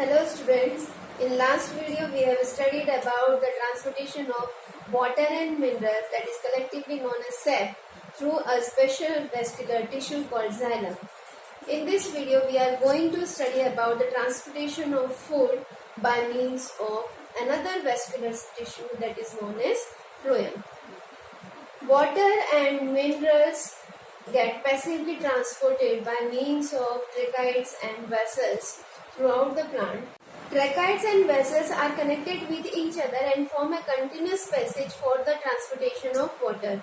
Hello students, in last video we have studied about the transportation of water and minerals, that is collectively known as SAP, through a special vascular tissue called xylem. In this video we are going to study about the transportation of food by means of another vascular tissue that is known as phloem. Water and minerals get passively transported by means of tracheids and vessels throughout the plant. Tracheids and vessels are connected with each other and form a continuous passage for the transportation of water.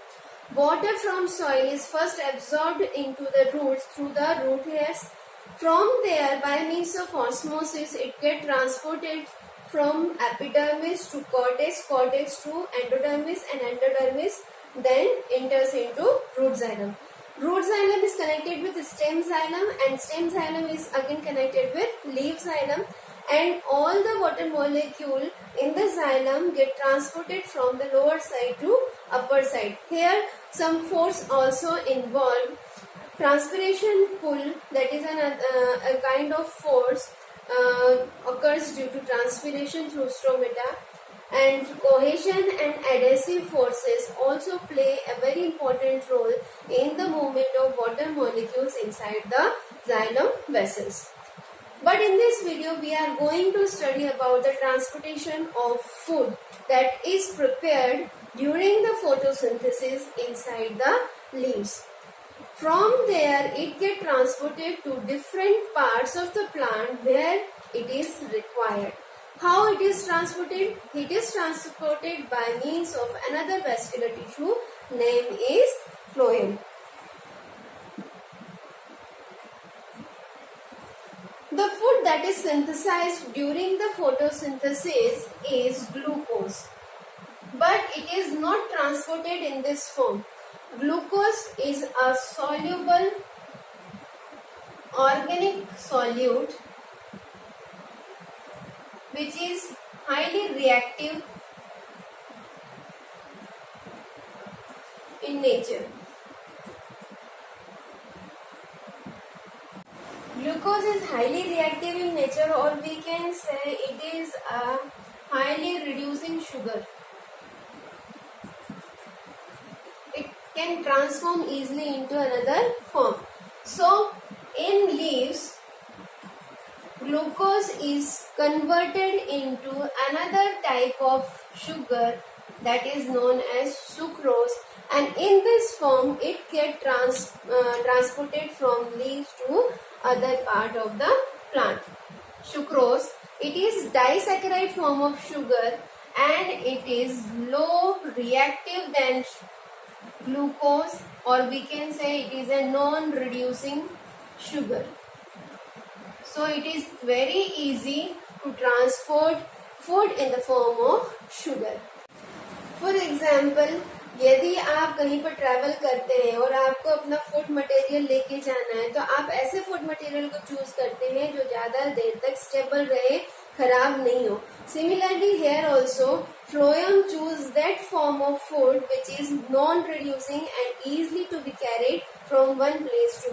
Water from soil is first absorbed into the roots through the root hairs. From there, by means of osmosis, it gets transported from epidermis to cortex, cortex to endodermis, and endodermis then enters into root xylem. Root xylem is connected with stem xylem, and stem xylem is again connected with leaf xylem, and all the water molecule in the xylem get transported from the lower side to upper side. Here some force also involved. Transpiration pull, that is a kind of force occurs due to transpiration through stomata, and cohesion and adhesive forces also play a very important role in the movement of water molecules inside the xylem vessels. But in this video we are going to study about the transportation of food that is prepared during the photosynthesis inside the leaves. From there it gets transported to different parts of the plant where it is required. How it is transported? It is transported by means of another vascular tissue, name is phloem. The food that is synthesized during the photosynthesis is glucose, but it is not transported in this form. Glucose is a soluble organic solute which is highly reactive in nature. Glucose is highly reactive in nature, or we can say it is a highly reducing sugar. It can transform easily into another form. So, in leaves, glucose is converted into another type of sugar that is known as sucrose, and in this form it gets transported from leaves to other part of the plant. Sucrose, it is disaccharide form of sugar and it is low reactive than glucose, or we can say it is a non-reducing sugar. So it is very easy to transport food in the form of sugar. For example, यदि आप कहीं पर travel करते हैं और आपको अपना food material लेके जाना है, तो आप ऐसे फूड मटेरियल को चूज करते हैं जो ज़्यादा देर तक स्टेबल रहे, खराब नहीं हो. Similarly, here also, phloem choose that form of food which is non-reducing and easily to be carried from one place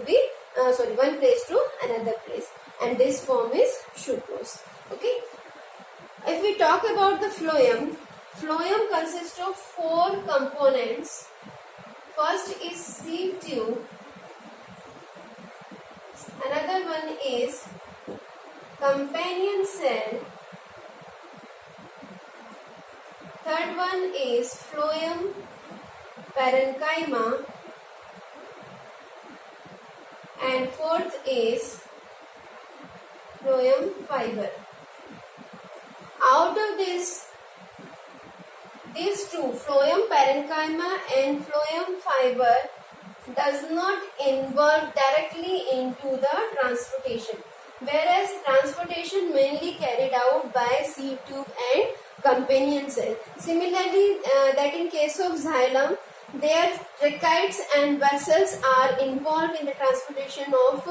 to another place. And this form is sucrose. Okay. If we talk about the phloem consists of 4 components. First is sieve tube. Another one is companion cell. Third one is phloem parenchyma. And fourth is phloem fiber. Out of these two, phloem parenchyma and phloem fiber, does not involve directly into the transportation, whereas transportation mainly carried out by sieve tube and companion cell. Similarly, that in case of xylem, their tracheids and vessels are involved in the transportation of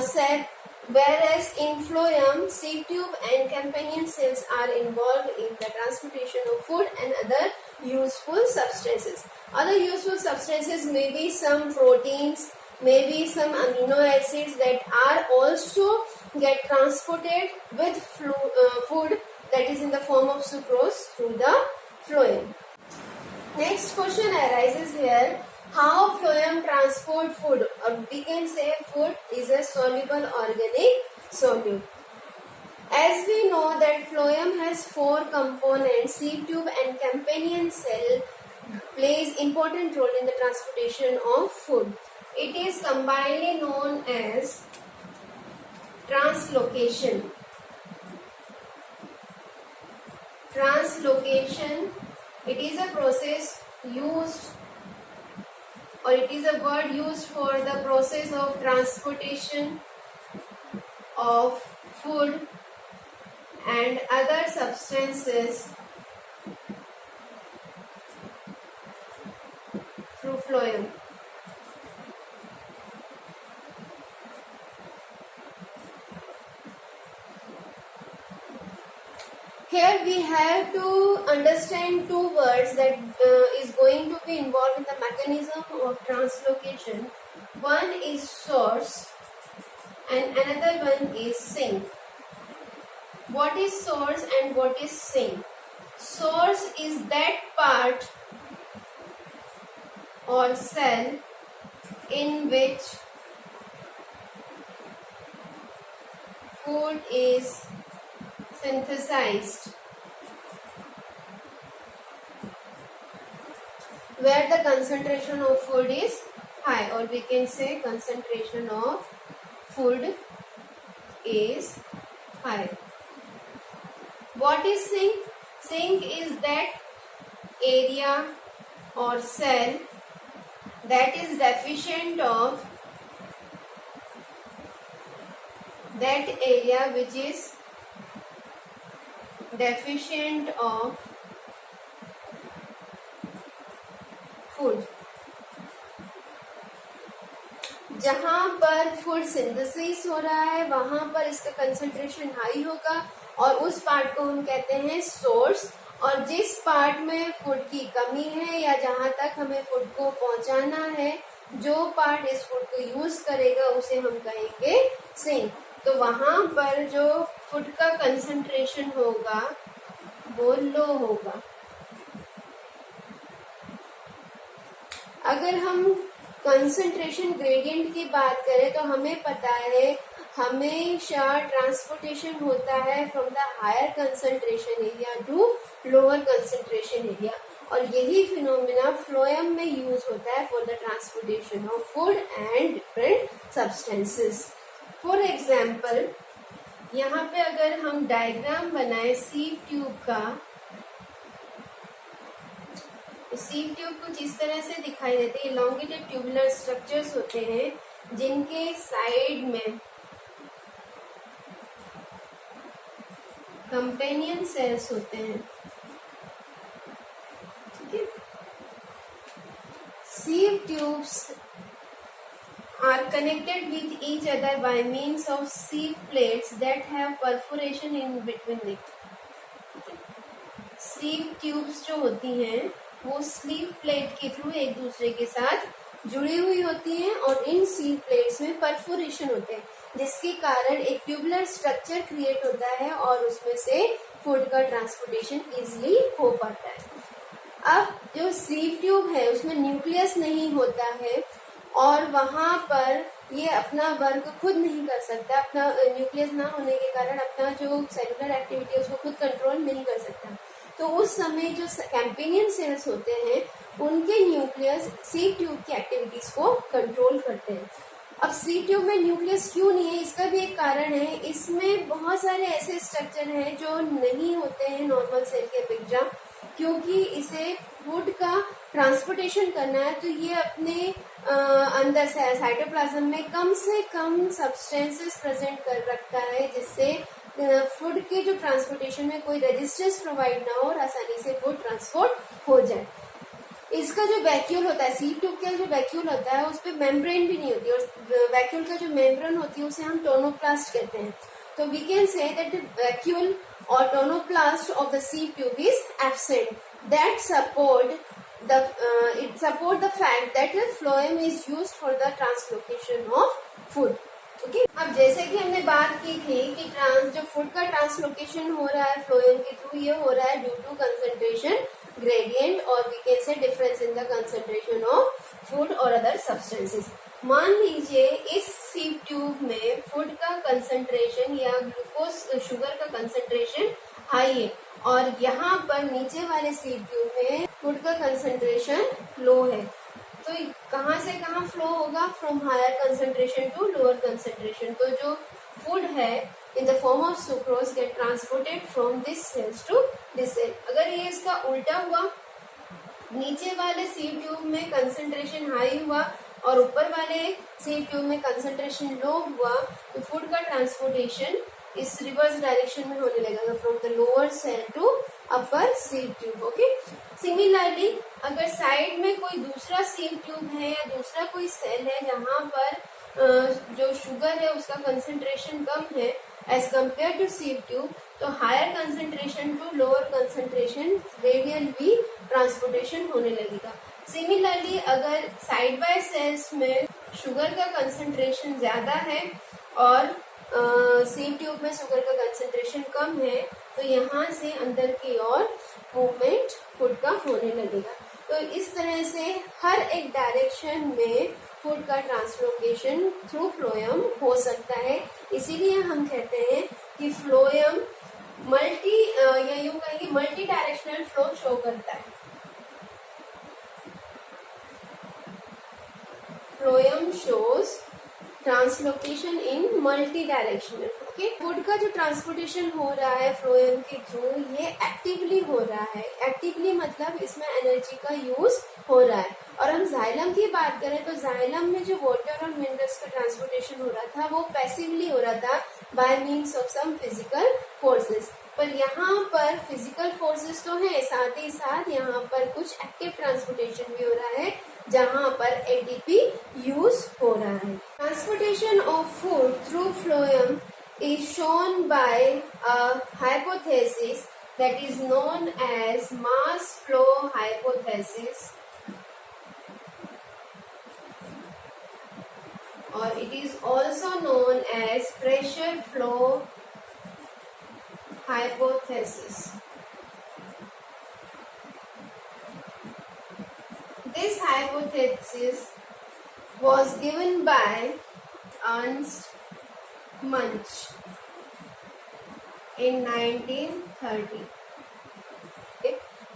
sap, whereas in phloem, sieve tube and companion cells are involved in the transportation of food and other useful substances. Other useful substances may be some proteins, maybe some amino acids that are also get transported with food that is in the form of sucrose through the phloem. Next question arises here. How phloem transport food? Or we can say food is a soluble organic solute. As we know that phloem has 4 components, sieve tube and companion cell plays important role in the transportation of food. It is combinedly known as translocation. Translocation, it is a process used, or it is a word used for the process of transportation of food and other substances through phloem. Here we have to understand 2 words that is going to be involved in the mechanism of translocation. One is source and another one is sink. What is source and what is sink? Source is that part or cell in which food is synthesized, where the concentration of food is high, or we can say concentration of food is high. What is sink? Sink is that area or cell that is deficient of that area which is deficient of food. जहाँ पर food synthesis हो रहा है वहां पर इसका concentration high होगा और उस पार्ट को हम कहते हैं सोर्स, और जिस पार्ट में फूड की कमी है या जहां तक हमें फूड को पहुंचाना है, जो पार्ट इस फूड को यूज करेगा उसे हम कहेंगे सिंक. तो वहां पर जो फूड का कंसंट्रेशन होगा वो लो होगा. अगर हम कंसंट्रेशन ग्रेडियंट की बात करें तो हमें पता है हमेशा ट्रांसपोर्टेशन होता है from the higher concentration area to lower concentration area, और यही फिनोमिना फ्लोएम में यूज होता है for the transportation of food and different substances. For example, यहाँ पे अगर हम डायग्राम बनाए सीव ट्यूब का, सीव ट्यूब कुछ इस तरह से दिखाई देते हैं. इलॉन्गेटेड ट्यूबुलर स्ट्रक्चर्स होते हैं जिनके साइड में कंपेनियन सेल्स होते हैं. ठीक है. Sieve tubes are connected with each other by means of sieve plates that have perforation in between it. Sieve tubes जो होती हैं वो स्लीव प्लेट के थ्रू एक दूसरे के साथ जुड़ी हुई होती हैं और इन सीव प्लेट्स में परफोरेशन होते हैं जिसके कारण एक ट्यूबुलर स्ट्रक्चर क्रिएट होता है और उसमें से फूड का ट्रांसपोर्टेशन इजीली हो पाता है. अब जो सीव ट्यूब है उसमें न्यूक्लियस नहीं होता है और वहां पर ये अपना वर्क खुद नहीं कर सकता. अपना न्यूक्लियस ना होने के कारण अपना जो सेलुलर एक्टिविटी है उसको खुद कंट्रोल नहीं कर सकता. तो उस समय जो कैम्पेनियन सेल्स होते हैं उनके न्यूक्लियस सीव ट्यूब की एक्टिविटीज को कंट्रोल करते हैं. अब सीव ट्यूब में न्यूक्लियस क्यों नहीं है, इसका भी एक कारण है. इसमें बहुत सारे ऐसे स्ट्रक्चर हैं जो नहीं होते हैं नॉर्मल सेल के अपेक्षा, क्योंकि इसे फूड का ट्रांसपोर्टेशन करना है तो ये अपने अंदर से साइटोप्लाज्म में कम से कम सब्सटेंसेस प्रेजेंट कर रखता है जिससे फूड के जो ट्रांसपोर्टेशन में कोई रेजिस्टेंस प्रोवाइड ना हो और आसानी से फूड ट्रांसपोर्ट हो जाए. इसका जो वैक्यूल होता है, सीव ट्यूब का जो वैक्यूल होता है उस पर मेम्ब्रेन भी नहीं होती और वैक्यूल का जो मेम्ब्रेन होती है उसे हम टोनोप्लास्ट कहते हैं. तो we can say that vacuole और tonoplast of the sieve tube is absent. That support the fact that the phloem is used for the translocation of food. Okay अब जैसे कि हमने बात की थी कि जो फूड का ट्रांसलोकेशन हो रहा है फ्लोएम के थ्रू, ये हो रहा है ड्यू टू कंसंट्रेशन ग्रेडियंट और we can say difference in the concentration of food और अदर सब्सटेंसेस। मान लीजिए इस सीव ट्यूब में फूड का कंसंट्रेशन या ग्लूकोज शुगर का कंसंट्रेशन हाई है और यहाँ पर नीचे वाले सीव ट्यूब में फूड का कंसंट्रेशन लो है, तो कहाँ से कहाँ फ्लो होगा, from higher concentration to lower concentration. तो जो फूड है in the form of sucrose get transported from this cells to this cell. अगर ये इसका उल्टा हुआ, नीचे वाले सीव ट्यूब में कंसंट्रेशन हाई हुआ और ऊपर वाले सीव ट्यूब में कंसंट्रेशन लो हुआ, तो फूड का ट्रांसपोर्टेशन इस रिवर्स डायरेक्शन में होने लगेगा, from the lower cell to upper sieve tube. Okay, similarly अगर साइड में कोई दूसरा सीव ट्यूब है या दूसरा कोई सेल है जहाँ पर जो शुगर है उसका कंसंट्रेशन कम है as compare to sieve tube, तो higher concentration to lower concentration radial भी ट्रांसपोर्टेशन होने लगेगा। सिमिलरली अगर साइड बाय सेल्स में शुगर का कंसंट्रेशन ज्यादा है और सीव ट्यूब में शुगर का कंसंट्रेशन कम है, तो यहाँ से अंदर की ओर मूवमेंट फूड का होने लगेगा। तो इस तरह से हर एक डायरेक्शन में फूड का ट्रांसलोकेशन थ्रू फ्लोएम हो सकता है। इसीलिए हम कहते हैं कि फ्लोएम या यूं कहेंगे मल्टी डायरेक्शनल फ्लो शो करता है। फ्लोएम शोज ट्रांसलोकेशन इन मल्टी डायरेक्शनल। ओके, फूड का जो ट्रांसपोर्टेशन हो रहा है फ्लोएम के थ्रू, ये एक्टिवली हो रहा है। एक्टिवली मतलब इसमें एनर्जी का यूज हो रहा है। और हम जाइलम की बात करें तो जाइलम में जो वाटर और मिनरल्स का ट्रांसपोर्टेशन हो रहा था वो पैसिवली हो रहा था by means of some physical forces. पर यहाँ पर फिजिकल फोर्सेस तो है, साथ ही साथ यहाँ पर कुछ एक्टिव ट्रांसपोर्टेशन भी हो रहा है जहाँ पर एटीपी यूज हो रहा है। Transportation of food through phloem is shown by a hypothesis that is known as mass flow hypothesis, or it is also known as pressure flow hypothesis. This hypothesis was given by Ernst Munch in 1930,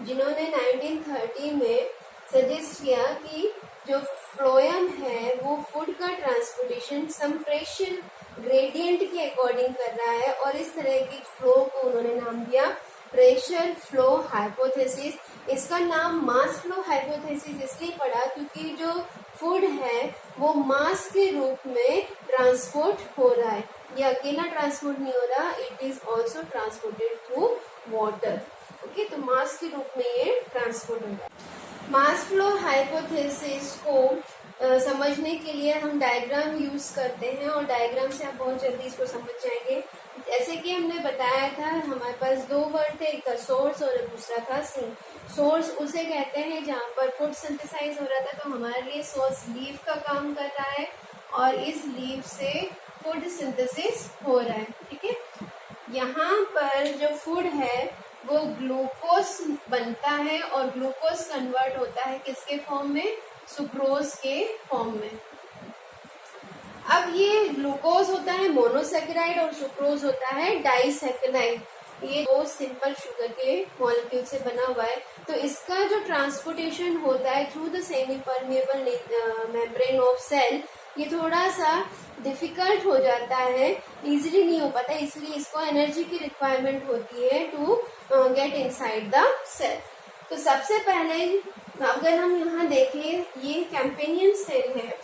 जिन्होंने 1930 में suggest किया कि जो phloem है वो food का transportation some pressure gradient के according कर रहा है, और इस तरह की फ्लो को उन्होंने नाम दिया प्रेशर फ्लो हाइपोथेसिस। इसका नाम मास फ्लो हाइपोथेसिस इसलिए पड़ा क्योंकि जो फूड है वो मास के रूप में ट्रांसपोर्ट हो रहा है। ये अकेला ट्रांसपोर्ट नहीं हो रहा, it is also transported through water. Okay, तो मास के रूप में ये ट्रांसपोर्ट हो रहा है। मास फ्लो हाइपोथेसिस को समझने के लिए हम डायग्राम यूज करते हैं और डायग्राम से आप बहुत जल्दी इसको समझ जाएंगे। जैसे कि हमने बताया था हमारे पास दो वर्ड थे, एक था सोर्स और दूसरा था सीन। सोर्स उसे कहते हैं जहाँ पर फूड सिंथेसाइज हो रहा था, तो हमारे लिए सोर्स लीफ का काम कर रहा है और इस लीफ से फूड सिंथेसिस हो रहा है। ठीक है, यहाँ पर जो फूड है वो ग्लूकोज बनता है और ग्लूकोज कन्वर्ट होता है किसके फॉर्म में, सुक्रोज के फॉर्म में। अब ये ग्लूकोज होता है मोनोसेकेराइड और सुक्रोज होता है डाइसेकेराइड। ये दो सिंपल शुगर के मॉलिक्यूल से बना हुआ है। तो इसका जो ट्रांसपोर्टेशन होता है through the semi permeable membrane of cell, ये थोड़ा सा डिफिकल्ट हो जाता है, इजीली नहीं हो पाता, इसलिए इसको एनर्जी की रिक्वायरमेंट होती है to get inside the cell. तो सबसे पहले अगर हम यहाँ देखें, ये कैम्पेनियन सेल है।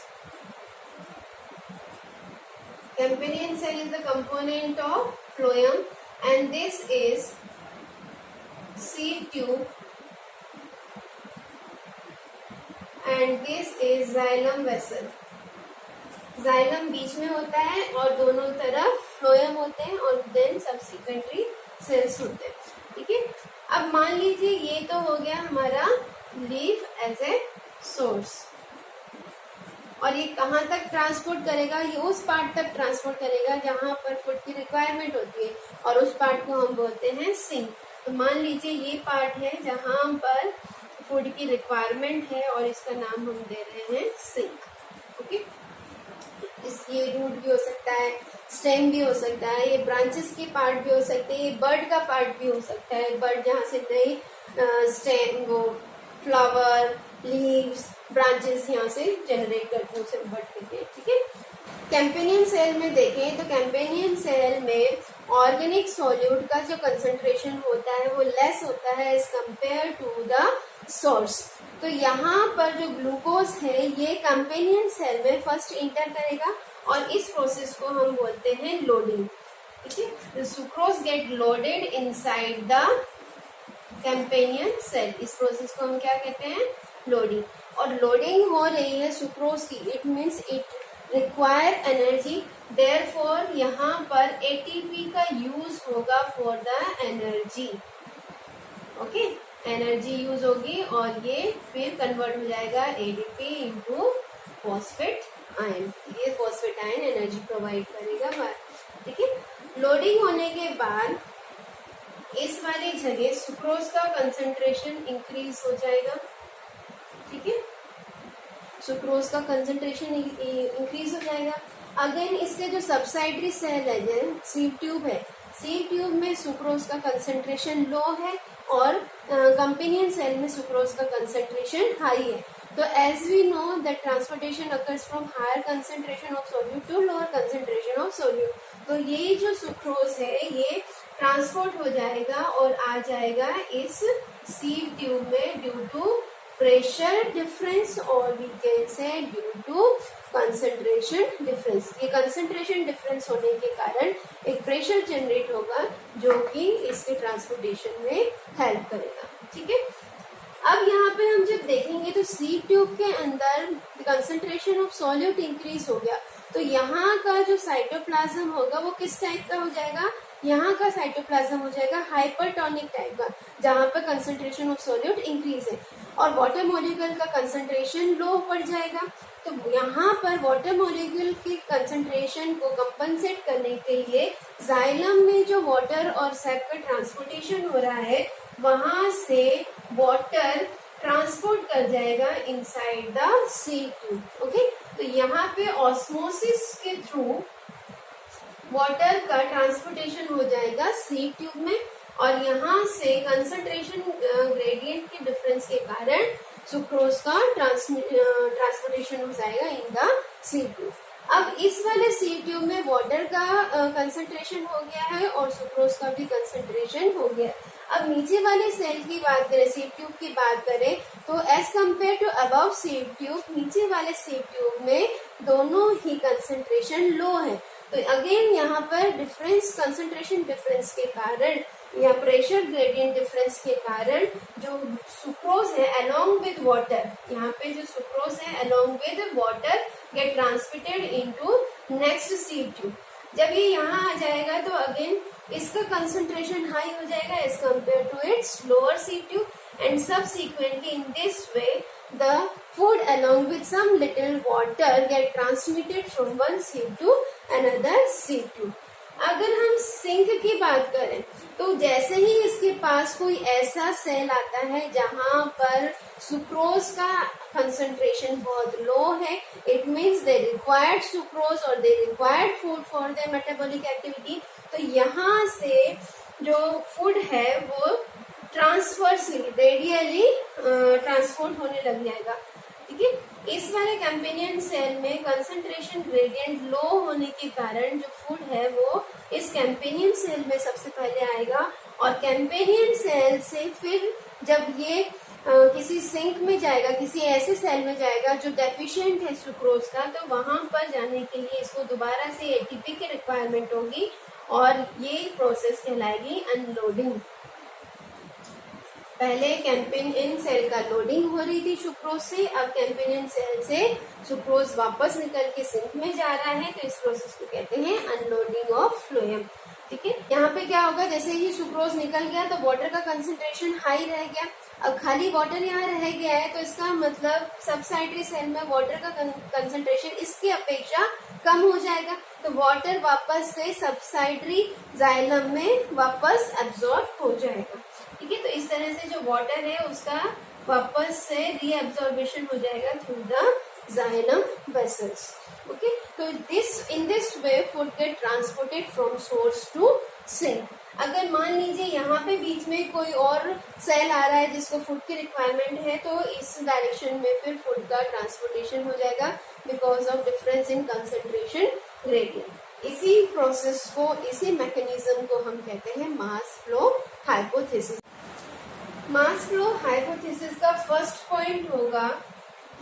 Campanian cell is the component of phloem and this is seed tube and this is xylem vessel. Xylem बीच में होता है और दोनों तरफ phloem होते हैं और then subsequently cells होते हैं। ठीक है, अब मान लीजिए ये तो हो गया हमारा leaf as a source। और ये कहाँ तक ट्रांसपोर्ट करेगा, ये उस पार्ट तक ट्रांसपोर्ट करेगा जहाँ पर फूड की रिक्वायरमेंट होती है, और उस पार्ट को हम बोलते हैं सिंक। तो मान लीजिए ये पार्ट है जहाँ पर फूड की रिक्वायरमेंट है और इसका नाम हम दे रहे हैं सिंक। ओके, इसकी रूट भी हो सकता है, स्टेम भी हो सकता है, ये ब्रांचेस के पार्ट भी हो सकते हैं, ये बर्ड का पार्ट भी हो सकता है, बर्ड जहाँ से नई स्टेम वो फ्लावर, लीव्स, ब्रांचेस यहाँ से जनरेट करते हैं, उसे बर्ड कहते हैं। ठीक है, कैंपेनियन सेल में देखें तो कैंपेनियन सेल में ऑर्गेनिक सॉल्यूट का जो कंसंट्रेशन होता है वो लेस होता है as compare to the source. तो यहाँ पर जो ग्लूकोज है ये कैंपेनियन सेल में फर्स्ट इंटर करेगा और इस प्रोसेस को हम बोलते हैं लोडिंग। ठीक है, the sucrose get loaded inside the companion cell, इस प्रोसेस को हम क्या कहते हैं, लोडिंग। और लोडिंग हो रही है सुक्रोज की, it means it require energy, therefore यहाँ पर एटीपी का यूज होगा for the energy. Okay, energy use होगी और ये फिर कन्वर्ट हो जाएगा एडीपी इंटू फॉस्फेट आयन, ये फॉस्फेट आयन एनर्जी प्रोवाइड करेगा। ठीक है, लोडिंग होने के बाद इस वाली जगह सुक्रोज का कंसंट्रेशन इंक्रीज हो जाएगा। ठीक है, सुक्रोज का कंसंट्रेशन इंक्रीज हो जाएगा। अगेन इसके जो सबसाइडरी सेल है, सीव ट्यूब है, सीव ट्यूब में सुक्रोज का कंसंट्रेशन लो है और कैंपेनियन सेल में सुक्रोज का कंसंट्रेशन हाई है। तो as we know that transportation occurs from higher concentration of solute to lower concentration of solute. तो ये जो सुक्रोज है ये ट्रांसपोर्ट हो जाएगा और आ जाएगा इस सीव ट्यूब में ड्यू टू प्रेशर डिफरेंस, और we can say due to concentration difference. ये कंसंट्रेशन डिफरेंस होने के कारण एक प्रेशर जनरेट होगा जो कि इसके ट्रांसपोर्टेशन में हेल्प करेगा। ठीक है, अब यहाँ पे हम जब देखेंगे तो सीव ट्यूब के अंदर कंसंट्रेशन ऑफ सॉल्यूट इंक्रीज हो गया, तो यहाँ का जो साइटोप्लाज्म होगा वो किस टाइप का हो जाएगा, यहाँ का साइटोप्लाज्म हो जाएगा हाइपरटोनिक टाइप का, जहाँ पर कंसंट्रेशन ऑफ सॉल्यूट इंक्रीज है, और वाटर मॉलिक्यूल का कंसंट्रेशन लो पड़ जाएगा। तो यहाँ पर वाटर मॉलिक्यूल के कंसंट्रेशन को कंपनसेट करने के लिए जाइलम में जो वाटर और सैप का ट्रांसपोर्टेशन हो रहा है वहां से वाटर ट्रांसपोर्ट कर जाएगा inside the sieve tube. Okay, तो यहाँ पे ऑस्मोसिस के थ्रू वाटर का ट्रांसपोर्टेशन हो जाएगा सीव ट्यूब में, और यहाँ से कंसंट्रेशन ग्रेडियंट के डिफरेंस के कारण सुक्रोज का ट्रांसपोर्टेशन हो जाएगा इन द सीव ट्यूब। अब इस वाले सीव ट्यूब में वाटर का कंसंट्रेशन हो गया है और सुक्रोज का भी कंसंट्रेशन हो गया है। अब नीचे वाले सेल की बात करें, सीव ट्यूब की बात करें, तो as compare to above sieve tube, नीचे वाले सीव ट्यूब में दोनों ही कंसंट्रेशन लो है। तो अगेन यहाँ पर डिफरेंस, कंसंट्रेशन डिफरेंस के कारण या प्रेशर ग्रेडियंट डिफरेंस के कारण जो सुक्रोज है अलोंग विद वाटर, यहाँ पे जो सुक्रोज है along with water get transmitted into next sieve tube. जब ये यहाँ आ जाएगा तो अगेन इसका कंसंट्रेशन हाई हो जाएगा as compare to its lower sieve tube, and subsequently in this way the food along with some little water get transmitted from one sieve to another sieve tube. अगर हम sink की बात करें तो जैसे ही इसके पास कोई ऐसा सेल आता है जहां पर सुक्रोज का कंसंट्रेशन बहुत लो है, it means they required sucrose और they required food for their metabolic activity, तो यहाँ से जो फूड है वो ट्रांसवर्सली रेडियली ट्रांसपोर्ट होने लग जाएगा। ठीक है, इस वाले कैंपेनियन सेल में कंसंट्रेशन ग्रेडियंट लो होने के कारण जो फूड है वो इस कैंपेनियन सेल में सबसे पहले आएगा, और कैंपेनियन सेल से फिर जब ये किसी सिंक में जाएगा, किसी ऐसे सेल में जाएगा जो डेफिशिएंट है सुक्रोज का, तो वहां पर जाने के लिए इसको दोबारा से एटीपी की रिक्वायरमेंट होगी और ये प्रोसेस कहलाएगी अनलोडिंग। पहले कैंपेनियन सेल का लोडिंग हो रही थी सुक्रोज से, अब कैंपेनियन सेल से सुक्रोज वापस निकल के सिंक में जा रहा है, तो इस प्रोसेस को कहते हैं अनलोडिंग ऑफ फ्लोएम। ठीक है, यहाँ पे क्या होगा, जैसे ही सुक्रोज निकल गया तो वाटर का कंसेंट्रेशन हाई रह गया। अब खाली वाटर यहाँ रह गया है तो इसका मतलब सबसाइडरी सेल में वाटर का कंसेंट्रेशन इसकी अपेक्षा कम हो जाएगा, तो वाटर वापस से सबसाइडरी जाइलम में वापस एब्जॉर्ब हो जाएगा। ठीक है, तो इस तरह से जो वाटर है उसका वापस से रीअब्जॉर्बेशन हो जाएगा through the xylem vessels. Okay, तो in this way food get transported from source to sink. अगर मान लीजिए यहाँ पे बीच में कोई और सेल आ रहा है जिसको फूड की रिक्वायरमेंट है, तो इस डायरेक्शन में फिर फूड का ट्रांसपोर्टेशन हो जाएगा because of difference in concentration gradient. इसी प्रोसेस को, इसी मैकेनिज्म को हम कहते हैं mass flow hypothesis. Mass flow hypothesis का फर्स्ट पॉइंट होगा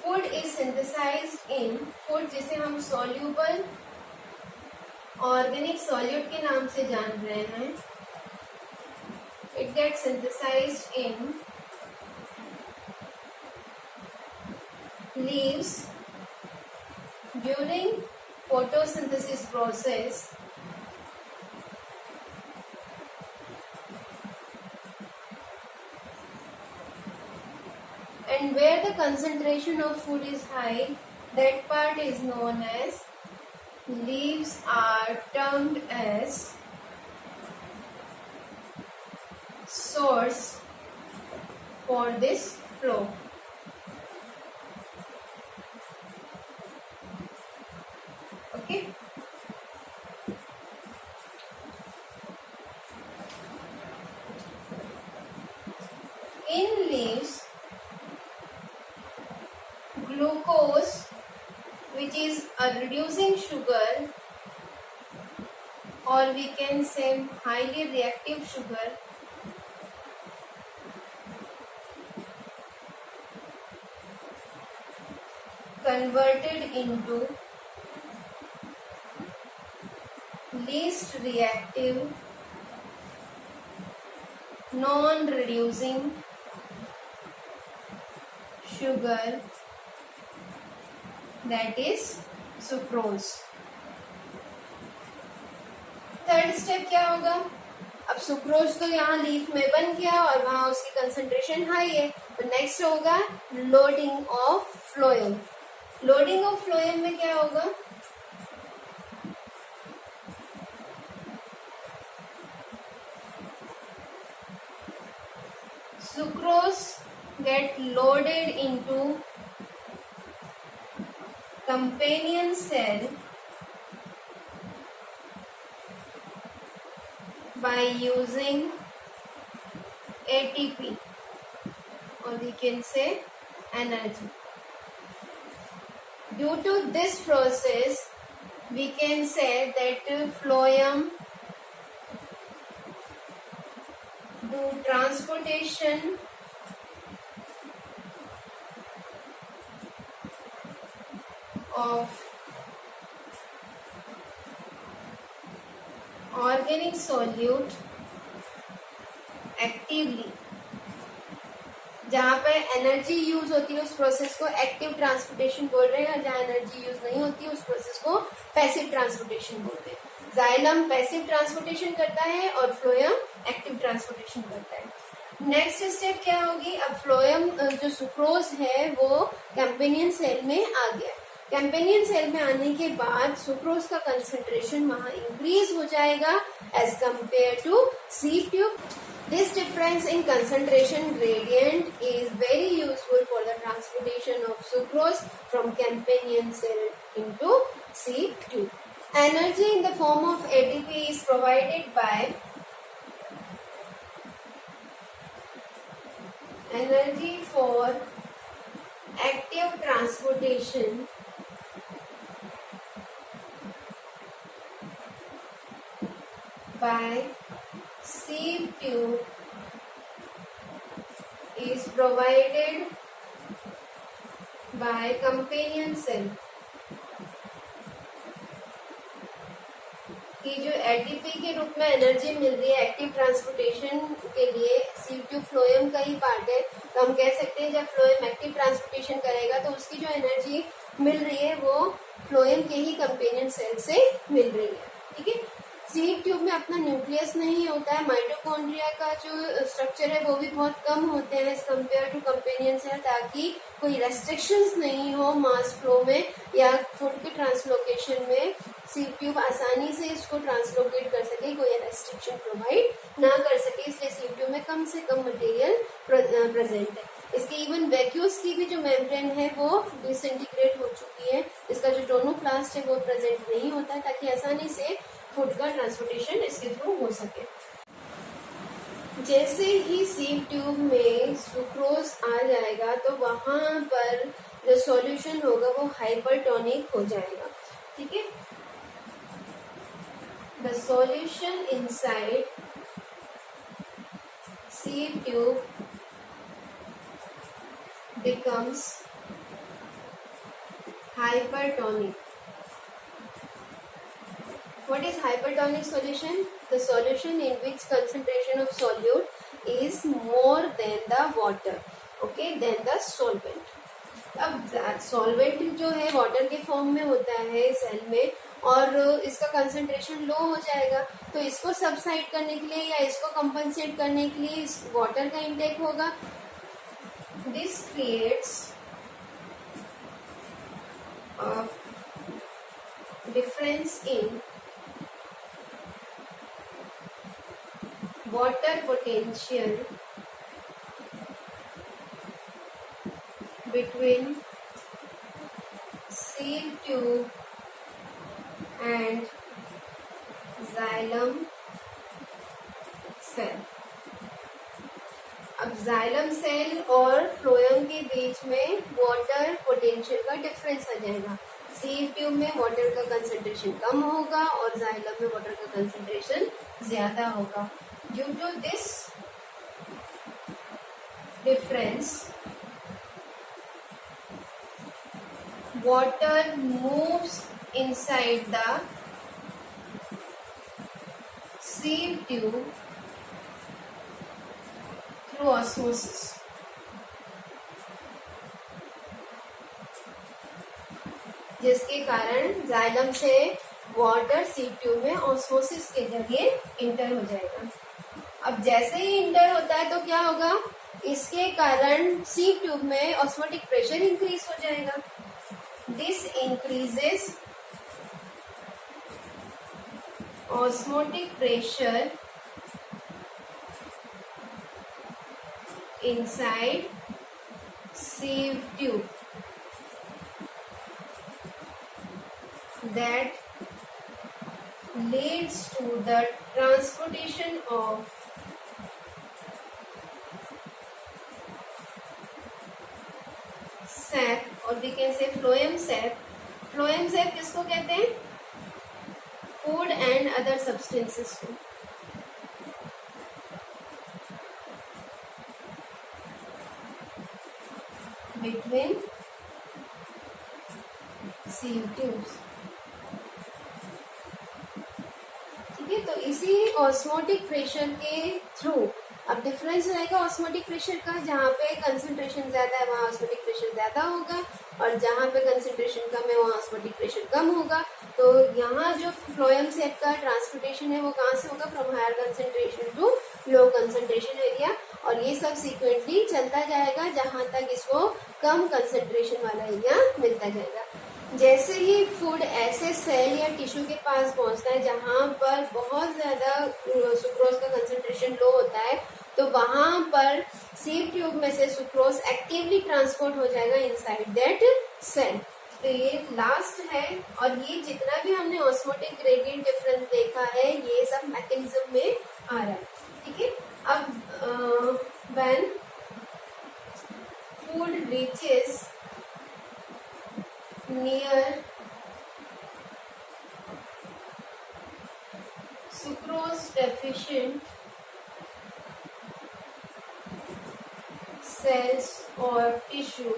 food is synthesized in, food जिसे हम सॉल्यूबल ऑर्गेनिक सॉल्यूट के नाम से जान रहे हैं, it gets synthesized in leaves during photosynthesis process and where the concentration of food is high, that part is known as, leaves are termed as source for this flow. Okay, in leaves glucose, which is a reducing sugar, or we can say highly reactive sugar, converted into least reactive non-reducing sugar, that is sucrose. Third step क्या होगा, अब sucrose तो यहाँ leaf में बन गया और वहां उसकी कंसंट्रेशन हाई है, तो नेक्स्ट होगा loading of phloem. Loading of phloem में क्या होगा, sucrose get loaded into companion cell by using ATP, or we can say energy. Due to this process, we can say that phloem do transportation of organic solute actively. जहाँ पे energy use होती है उस process को active transportation बोल रहे हैं, और जहाँ एनर्जी यूज नहीं होती है उस प्रोसेस को पैसिव ट्रांसपोर्टेशन बोलते हैं। जाइलम पैसिव ट्रांसपोर्टेशन करता है और फ्लोएम एक्टिव ट्रांसपोर्टेशन करता है। नेक्स्ट स्टेप क्या होगी, अब फ्लोएम जो सुक्रोज है वो कैम्पेनियन सेल में आ गया। कैम्पेनियन सेल में आने के बाद सुक्रोज का कंसेंट्रेशन वहां इंक्रीज हो जाएगा as compare to sieve tube. This difference in concentration gradient is very useful for the transportation of sucrose from campanian cell into seed tube. Energy in the form of ATP is provided by energy for active transportation by sieve tube is provided by companion cell। कि जो ATP के रूप में energy मिल रही है active transportation के लिए sieve tube phloem का ही पार्ट है, तो हम कह सकते हैं जब फ्लोएम एक्टिव ट्रांसपोर्टेशन करेगा तो उसकी जो एनर्जी मिल रही है वो फ्लोएम के ही कंपेनियन सेल से मिल रही है। ठीक है, सीड ट्यूब में अपना न्यूक्लियस नहीं होता है, माइटोकॉन्ड्रिया का जो स्ट्रक्चर है वो भी बहुत कम होते हैं as compare to companion cell, ताकि कोई रेस्ट्रिक्शंस नहीं हो मास फ्लो में या फूड के ट्रांसलोकेशन में। सीड ट्यूब आसानी से इसको ट्रांसलोकेट कर सके, कोई रेस्ट्रिक्शन प्रोवाइड ना कर सके, इसलिए सीड ट्यूब में कम से कम मटेरियल प्रेजेंट है। इसके इवन वैक्यूल्स की भी जो मेम्ब्रेन है वो डिसइंटीग्रेट हो चुकी है, इसका जो टोनोप्लास्ट है वो प्रेजेंट नहीं होता है, ताकि आसानी से फूड का ट्रांसपोर्टेशन इसके थ्रू हो सके। जैसे ही सीड ट्यूब में सुक्रोज आ जाएगा तो वहां पर जो सॉल्यूशन होगा वो हाइपरटोनिक हो जाएगा, ठीक है। The solution inside seed tube becomes hypertonic. What is hypertonic solution? The solution in which concentration of solute is more than the water, okay, than the solvent. अब सॉल्वेंट जो है वाटर के फॉर्म में होता है सेल में, और इसका कंसंट्रेशन लो हो जाएगा, तो इसको सबसाइड करने के लिए या इसको कंपनसेट करने के लिए इस वाटर का इंटेक होगा। This creates a difference in water potential between seed tube and xylem cell. अब जाइलम सेल और फ्लोएम के बीच में वाटर पोटेंशियल का डिफरेंस आ जाएगा। सीड ट्यूब में वाटर का कंसंट्रेशन कम होगा और जाइलम में वाटर का कंसंट्रेशन ज्यादा होगा। Due to this difference water moves inside the sieve tube through osmosis. जिसके कारण जाइलम से वाटर सीड ट्यूब में ऑस्मोसिस के जरिए इंटर हो जाएगा। अब जैसे ही इंटर होता है तो क्या होगा, इसके कारण सीड ट्यूब में ऑस्मोटिक प्रेशर इंक्रीज हो जाएगा। This increases osmotic pressure inside sieve tube that leads to the transportation of sap, or we can say phloem sap. Phloem sap किसको कहते हैं? Food and other substances को। between sieve tubes, ठीक है। तो इसी ऑस्मोटिक प्रेशर के through अब डिफरेंस रहेगा ऑस्मोटिक प्रेशर का, जहाँ पे कंसंट्रेशन ज्यादा है वहाँ ऑस्मोटिक प्रेशर ज्यादा होगा, और जहाँ पे कंसंट्रेशन कम है वहाँ ऑस्मोटिक प्रेशर कम होगा। तो यहाँ जो फ्लोएम सेप का ट्रांसपोर्टेशन है वो कहाँ से होगा, from higher concentration to low concentration area, और ये सब सीक्वेंटली चलता जाएगा जहां तक इसको कम कंसंट्रेशन वाला एरिया मिलता जाएगा। जैसे ही फूड ऐसे सेल या टिश्यू के पास पहुंचता है जहां पर बहुत ज्यादा सुक्रोज का कंसंट्रेशन लो होता है, तो वहां पर सीड ट्यूब में से सुक्रोज एक्टिवली ट्रांसपोर्ट हो जाएगा इनसाइड दैट सेल। तो ये लास्ट है, और ये जितना भी हमने ऑस्मोटिक ग्रेडियंट डिफरेंस देखा है ये सब मैकेनिज्म में आ रहा है, ठीक है। अब when food reaches near sucrose deficient cells or tissue,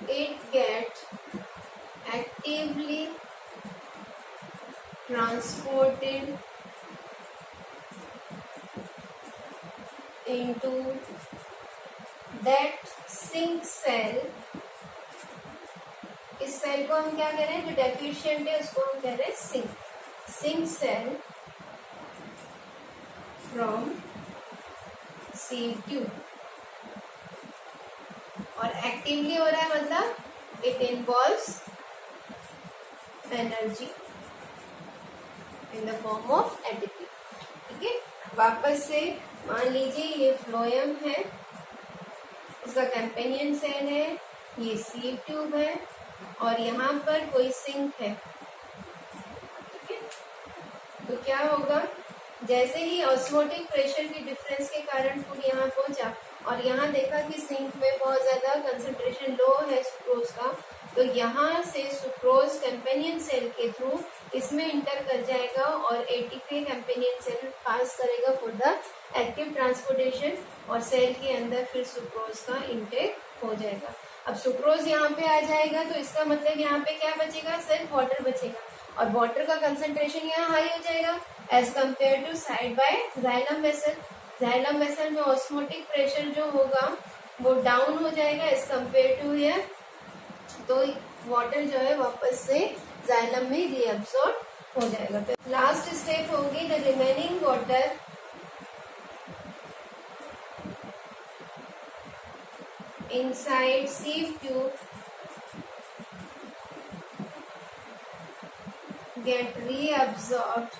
it gets actively transported into that sink cell। इस सेल को हम क्या कह रहे हैं, जो डेफिशिएंट है उसको हम कह रहे हैं sink, sink cell from sieve tube. और एक्टिवली हो रहा है मतलब it involves energy in the form of ATP. ठीक है, वापस से मान लीजिए ये फ्लोएम है, इसका कंपेनियन सेल है, ये सीव ट्यूब है और यहाँ पर कोई सिंक है। ठीक है, तो क्या होगा, जैसे ही ऑस्मोटिक प्रेशर के डिफरेंस के कारण फूड यहाँ पहुंचा और यहाँ देखा कि सिंक में बहुत ज्यादा कंसंट्रेशन लो है सुक्रोज का, तो यहाँ से सुक्रोज कंपेनियन सेल के थ्रू इसमें इंटर कर जाएगा और एटीपी कंपेनियन सेल पास करेगा फॉर द एक्टिव ट्रांसपोर्टेशन और सेल के अंदर फिर सुक्रोज का इंटेक हो जाएगा। अब सुक्रोज यहाँ पे आ जाएगा तो इसका मतलब यहाँ पे क्या बचेगा, सिर्फ वाटर बचेगा और वाटर का कंसंट्रेशन यहाँ हाई हो जाएगा as compare to side by xylem vessel. Xylem vessel में ऑस्मोटिक प्रेशर जो होगा वो डाउन हो जाएगा एज कम्पेयर टू हियर, तो वाटर जो है वापस से जाइलम में रीअब्सॉर्ब हो जाएगा। तो लास्ट स्टेप होगी the remaining water inside sieve tube get reabsorbed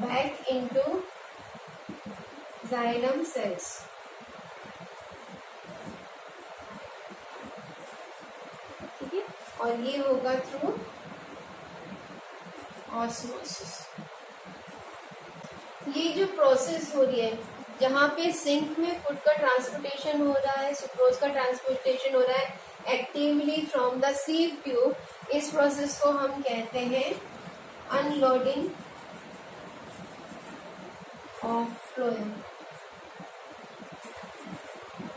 back into xylem cells। ठीक है, और ये होगा थ्रू ऑस्मोसिस। ये जो प्रोसेस हो रही है जहाँ पे सिंक में फूड का ट्रांसपोर्टेशन हो रहा है, सुक्रोज का ट्रांसपोर्टेशन हो रहा है actively from the sieve tube, इस प्रोसेस को हम कहते हैं अनलोडिंग ऑफ फ्लोएम।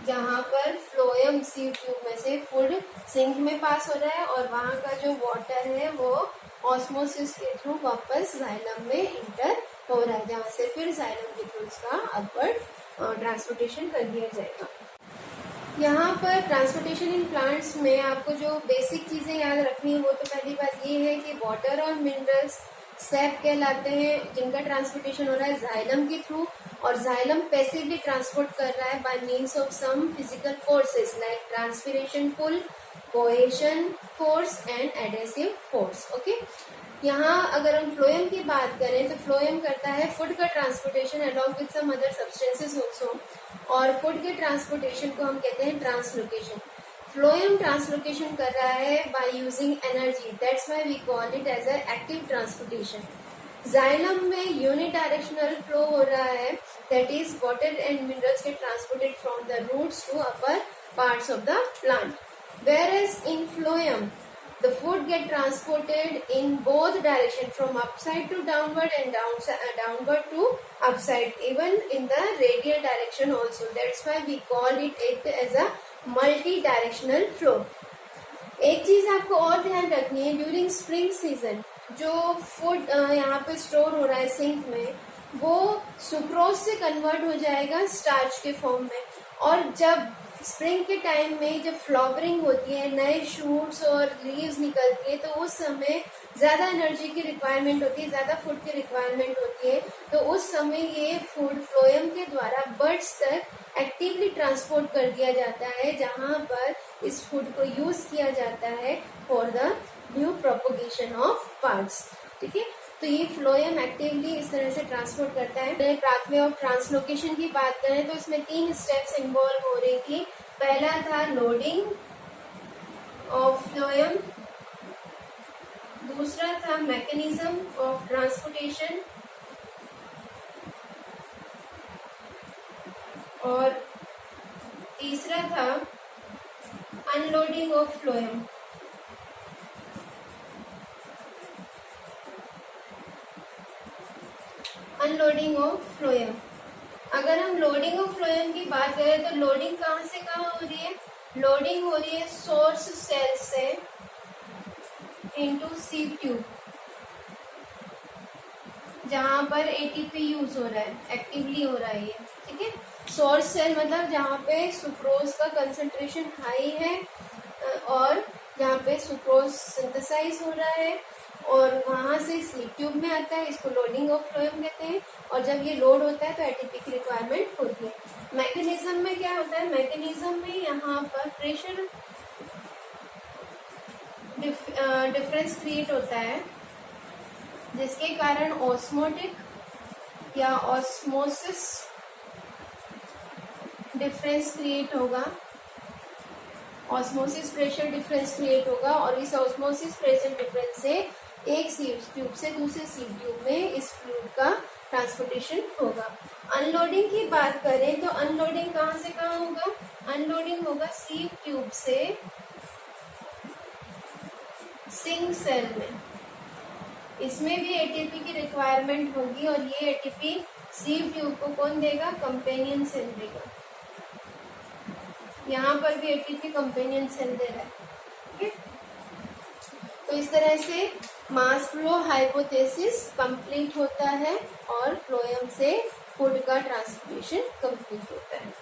जहाँ पर फ्लोएम सीव ट्यूब में से फूड सिंक में पास हो रहा है और वहाँ का जो वाटर है वो ऑस्मोसिस के थ्रू वापस जाइलम में इंटर हो रहा है, जहाँ से फिर जाइलम के थ्रू उसका अपवर्ड ट्रांसपोर्टेशन कर दिया जाएगा। यहाँ पर ट्रांसपोर्टेशन इन प्लांट्स में आपको जो बेसिक चीजें याद रखनी है वो तो पहली बात ये है कि वाटर और मिनरल्स सेप कहलाते हैं जिनका ट्रांसपोर्टेशन हो रहा है जाइलम के थ्रू और जाइलम पैसिवली ट्रांसपोर्ट कर रहा है by means of some physical forces like transpiration pull, cohesion force and adhesive force. Okay, यहाँ अगर हम फ्लोएम की बात करें तो फ्लोएम करता है फूड का transportation along with some other substances also, और फूड के ट्रांसपोर्टेशन को हम कहते हैं ट्रांसलोकेशन। फ्लोएम ट्रांसलोकेशन कर रहा है by using energy, that's why we call it as a active transportation. Xylem में यूनिडायरेक्शनल फ्लो हो रहा है, that is water and minerals get transported from the roots to upper parts of the plant, whereas in phloem the food get transported in both direction from upside to downward and downward to upside, even in the radial direction also, that's why we call it as a multi-directional flow। एक चीज आपको और ध्यान रखनी है, during spring season जो food यहाँ पे स्टोर हो रहा है सिंक में वो सुक्रोज से कन्वर्ट हो जाएगा स्टार्च के फॉर्म में, और जब स्प्रिंग के टाइम में जब फ्लावरिंग होती है, नए शूट्स और लीव्स निकलती है, तो उस समय ज्यादा एनर्जी की रिक्वायरमेंट होती है, ज्यादा फूड की रिक्वायरमेंट होती है, तो उस समय ये फूड फ्लोएम के द्वारा बर्ड्स तक एक्टिवली ट्रांसपोर्ट कर दिया जाता है, जहां पर इस फूड को यूज किया जाता है for the new propagation of parts. ठीक है, तो ये फ्लोएम एक्टिवली इस तरह से ट्रांसपोर्ट करता है। पाथवे ऑफ ट्रांसलोकेशन की बात करें तो इसमें 3 स्टेप्स इन्वॉल्व हो रही थी। पहला था लोडिंग ऑफ फ्लोएम, दूसरा था मैकेनिज्म ऑफ ट्रांसपोर्टेशन, और तीसरा था unloading of phloem. Unloading of phloem, अगर हम लोडिंग ऑफ फ्लोएम की बात करें तो लोडिंग कहाँ से कहाँ हो रही है? लोडिंग हो रही है सोर्स सेल से इनटू सीव ट्यूब, जहां पर एटीपी यूज हो रहा है, एक्टिवली हो रहा है ये। ठीक है, सोर्स सेल मतलब जहाँ पे सुक्रोज का कंसंट्रेशन हाई है और जहाँ पे सुक्रोज सिंथेसाइज हो रहा है और वहाँ से स्लीप ट्यूब में आता है, इसको लोडिंग ऑफ फ्लोएम कहते हैं। और जब ये लोड होता है तो एटीपी की रिक्वायरमेंट होती है। मैकेनिज्म में क्या होता है, मैकेनिज्म में यहाँ पर प्रेशर डिफरेंस क्रिएट होता है जिसके कारण ऑस्मोटिक या ऑस्मोसिस डिफरेंस क्रिएट होगा, ऑस्मोसिस प्रेशर डिफरेंस क्रिएट होगा और इस ऑस्मोसिस प्रेशर डिफरेंस से एक सीव ट्यूब से दूसरे सीव ट्यूब में इस फ्लूइड का ट्रांसपोर्टेशन होगा। अनलोडिंग की बात करें तो अनलोडिंग कहाँ से कहाँ होगा, अनलोडिंग होगा सीव ट्यूब से सिंक सेल में। इसमें भी एटीपी की रिक्वायरमेंट होगी और ये एटीपी सीव ट्यूब को कौन देगा, कंपेनियन सेल देगा। यहाँ पर भी एटीपी कंपेनियन सेल दे रहा है। ठीक है, तो इस तरह से मास फ्लो हाइपोथेसिस कंप्लीट होता है और फ्लोएम से फूड का ट्रांसपोर्टेशन कंप्लीट होता है।